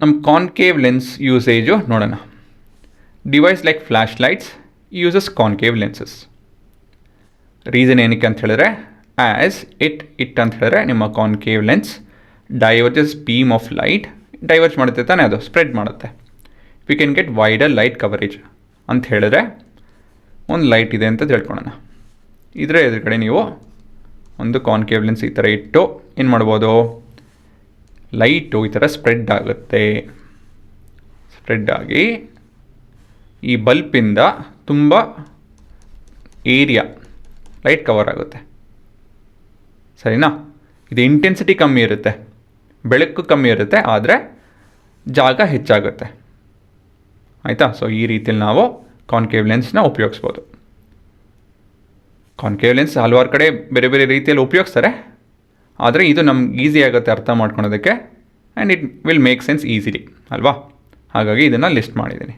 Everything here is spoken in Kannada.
ನಮ್ಮ ಕಾನ್ಕೇವ್ ಲೆನ್ಸ್ ಯೂಸೇಜು ನೋಡೋಣ. Device like flash lights uses concave lenses. Reason ಏನಕ್ಕೆ ಅಂತ ಹೇಳಿದ್ರೆ, ಆ್ಯಸ್ ಇಟ್ ಅಂತ ಹೇಳಿದ್ರೆ ನಿಮ್ಮ concave lens ಡೈವರ್ಜಸ್ beam of light, diverge ಮಾಡುತ್ತೆ ತಾನೇ, ಅದು ಸ್ಪ್ರೆಡ್ ಮಾಡುತ್ತೆ. We can get wider light coverage ಅಂತ ಹೇಳಿದ್ರೆ, ಒಂದು ಲೈಟ್ ಇದೆ ಅಂತ ತಿಳ್ಕೊಳ್ಳೋಣ. ಇದರ ಎದುರುಗಡೆ ನೀವು ಒಂದು ಕಾನ್ಕೇವ್ ಲೆನ್ಸ್ ಈ ಥರ ಇಟ್ಟು ಏನು ಮಾಡ್ಬೋದು, ಲೈಟು ಈ ಥರ ಸ್ಪ್ರೆಡ್ ಆಗುತ್ತೆ. ಸ್ಪ್ರೆಡ್ ಆಗಿ ಈ ಬಲ್ಪಿಂದ ತುಂಬ ಏರಿಯಾ ಲೈಟ್ ಕವರ್ ಆಗುತ್ತೆ. ಸರಿನಾ? ಇದು ಇಂಟೆನ್ಸಿಟಿ ಕಮ್ಮಿ ಇರುತ್ತೆ, ಬೆಳಕು ಕಮ್ಮಿ ಇರುತ್ತೆ, ಆದರೆ ಜಾಗ ಹೆಚ್ಚಾಗುತ್ತೆ. ಆಯಿತಾ? ಸೊ ಈ ರೀತಿಯಲ್ಲಿ ನಾವು ಕಾನ್ಕೇವ್ ಲೆನ್ಸ್ನ ಉಪಯೋಗಿಸ್ಬೋದು. ಕಾನ್ಕೇವ್ ಲೆನ್ಸ್ ಹಲವಾರು ಕಡೆ ಬೇರೆ ಬೇರೆ ರೀತಿಯಲ್ಲಿ ಉಪಯೋಗಿಸ್ತಾರೆ, ಆದರೆ ಇದು ನಮ್ಗೆ ಈಸಿ ಆಗುತ್ತೆ ಅರ್ಥ ಮಾಡ್ಕೊಳೋದಕ್ಕೆ, and it will make sense easily ಅಲ್ವಾ? ಹಾಗಾಗಿ ಇದನ್ನು ಲಿಸ್ಟ್ ಮಾಡಿದ್ದೀನಿ.